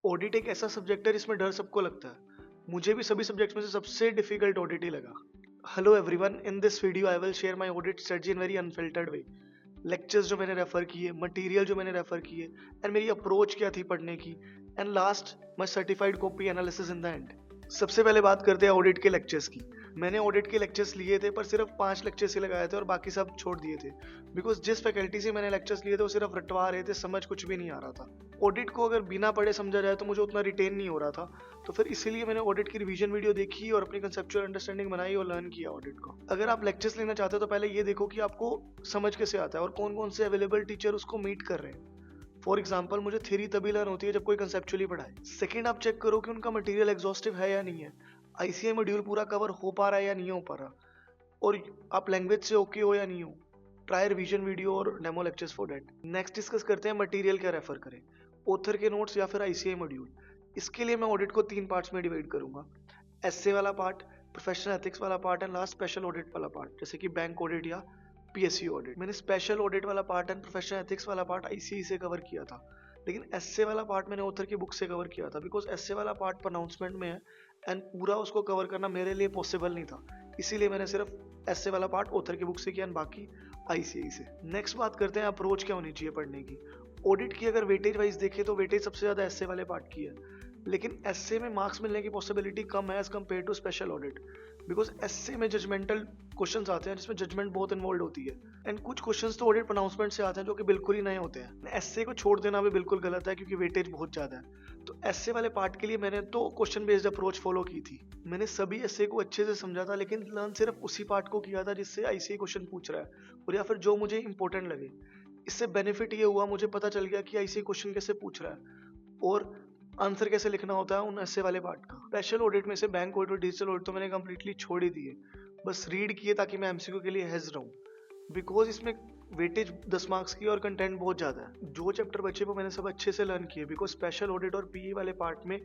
Audit एक ऐसा subject है जिसमें डर सबको लगता है। मुझे भी सभी सब्जेक्ट्स में से सबसे डिफिकल्ट ऑडिट ही लगा। Hello everyone, in this video I will share my audit strategy in very unfiltered way. Lectures जो मैंने रेफर किए, मटेरियल जो मैंने रेफर किए, एंड मेरी अप्रोच क्या थी पढ़ने की, and last my certified copy analysis in the end. सबसे पहले बात करते हैं ऑडिट के लेक्चर्स की। मैंने ऑडिट के लेक्चर्स लिए थे, पर सिर्फ 5 लेक्चर्स ही लगाए थे और बाकी सब छोड़ दिए थे, बिकॉज जिस फैकल्टी से मैंने लेक्चर्स लिए थे वो सिर्फ रटवा रहे थे, समझ कुछ भी नहीं आ रहा था। ऑडिट को अगर बिना पढ़े समझा जाए तो मुझे उतना रिटेन नहीं हो रहा था, तो फिर इसीलिए मैंने ऑडिट की रिवीजन वीडियो देखी और अपनी कंसेप्चुअल अंडरस्टैंडिंग बनाई और लर्न किया ऑडिट को। अगर आप लेक्चर्स लेना चाहते हो तो पहले ये देखो कि आपको समझ कैसे आता है और कौन कौन से अवेलेबल टीचर उसको मीट कर रहे हैं। फॉर एग्जाम्पल, मुझे थ्योरी तभी लर्न होती है जब कोई कंसेप्चुअली पढ़ाए। सेकंड, आप चेक करो कि उनका मटेरियल एग्जॉस्टिव है या नहीं है, आईसीआई मॉड्यूल पूरा कवर हो पा रहा है या नहीं हो पा रहा, और आप लैंग्वेज से ओके हो या नहीं हो। ट्राई रिवीजन वीडियो और demo lectures for that. Next discuss करते हैं मटेरियल क्या रेफर करें, ऑथर के नोट्स या फिर आईसीआई मॉड्यूल। इसके लिए मैं ऑडिट को 3 पार्ट्स में डिवाइड करूंगा। एसए वाला पार्ट, प्रोफेशनल एथिक्स वाला part and last special audit वाला पार्ट, जैसे कि बैंक ऑडिट या पीएसयू ऑडिट। मैंने स्पेशल ऑडिट वाला पार्ट एंड प्रोफेशनल एथिक्स वाला पार्ट आईसीआई से कवर किया था, लेकिन एसए वाला पार्ट मैंने ऑथर की बुक से कवर किया था, बिकॉज एसए वाला पार्ट प्रोनाउंसमेंट में है एंड पूरा उसको कवर करना मेरे लिए पॉसिबल नहीं था। इसीलिए मैंने सिर्फ एसए वाला पार्ट ऑथर की बुक से किया एंड बाकी आईसीआई से। नेक्स्ट बात करते हैं अप्रोच क्या होनी चाहिए पढ़ने की। ऑडिट की अगर वेटेज वाइज देखें तो वेटेज सबसे ज्यादा एसए वाले पार्ट की है, लेकिन एसए में मार्क्स मिलने की पॉसिबिलिटी कम है as compare to special audit, because SA में जजमेंटल क्वेश्चंस आते हैं जिसमें जजमेंट बहुत इन्वॉल्व होती है, एंड कुछ क्वेश्चंस तो ऑडिट प्रोनाउंसमेंट से आते हैं जो कि बिल्कुल ही नए होते हैं। एसए को छोड़ देना भी बिल्कुल गलत है क्योंकि वेटेज बहुत ज्यादा है। तो एसए वाले पार्ट के लिए मैंने तो क्वेश्चन बेस्ड अप्रोच फॉलो की थी। मैंने सभी एसए को अच्छे से समझा था, लेकिन लर्न सिर्फ उसी पार्ट को किया था जिससे आईसीआई क्वेश्चन पूछ रहा है, और या फिर जो मुझे इंपॉर्टेंट लगे। इससे बेनिफिट ये हुआ, मुझे पता चल गया कि आईसीआई क्वेश्चन कैसे पूछ रहा है और आंसर कैसे लिखना होता है उन ऐसे वाले पार्ट का। स्पेशल ऑडिट में से बैंक ऑडिट और डिजिटल ऑडिट तो मैंने कंप्लीटली छोड़ ही दिए, बस रीड किए ताकि मैं एमसीक्यू के लिए हेज रहूं, बिकॉज इसमें वेटेज 10 मार्क्स की और कंटेंट बहुत ज़्यादा है। जो चैप्टर बचे वो मैंने सब अच्छे से लर्न किए, बिकॉज स्पेशल ऑडिट और पीई वाले पार्ट में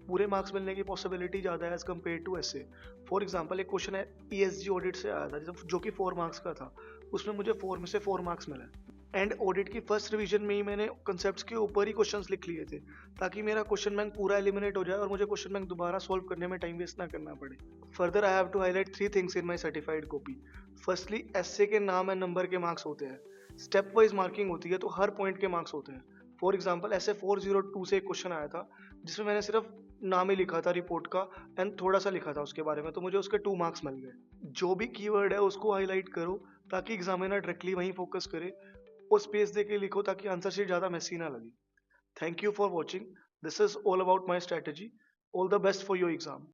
पूरे मार्क्स मिलने की पॉसिबिलिटी ज़्यादा है as compare to SA. For example, एक क्वेश्चन है ईएसजी ऑडिट से आया था जो कि 4 मार्क्स का था, उसमें मुझे 4 में से 4 मार्क्स मिला। एंड ऑडिट की फर्स्ट रिवीजन में ही मैंने कॉन्सेप्ट्स के ऊपर ही क्वेश्चंस लिख लिए थे, ताकि मेरा क्वेश्चन बैंक पूरा एलिमिनेट हो जाए और मुझे क्वेश्चन बैंक दोबारा सॉल्व करने में टाइम वेस्ट ना करना पड़े। Further I have to highlight 3 things in my certified copy. Firstly, SA के नाम एंड नंबर के मार्क्स होते हैं, स्टेप वाइज मार्किंग होती है, तो हर पॉइंट के मार्क्स होते हैं। फॉर एग्जाम्पल, ऐसे 402 से एक क्वेश्चन आया था जिसमें मैंने सिर्फ नाम ही लिखा था रिपोर्ट का एंड थोड़ा सा लिखा था उसके बारे में, तो मुझे उसके 2 मार्क्स मिल गए। जो भी कीवर्ड है उसको हाईलाइट करो ताकि एग्जामिनर डायरेक्टली वहीं फोकस करे, और स्पेस देके लिखो ताकि आंसर शीट ज़्यादा मेसी ना लगे। Thank you for watching. This is all about my strategy. All the best for your exam.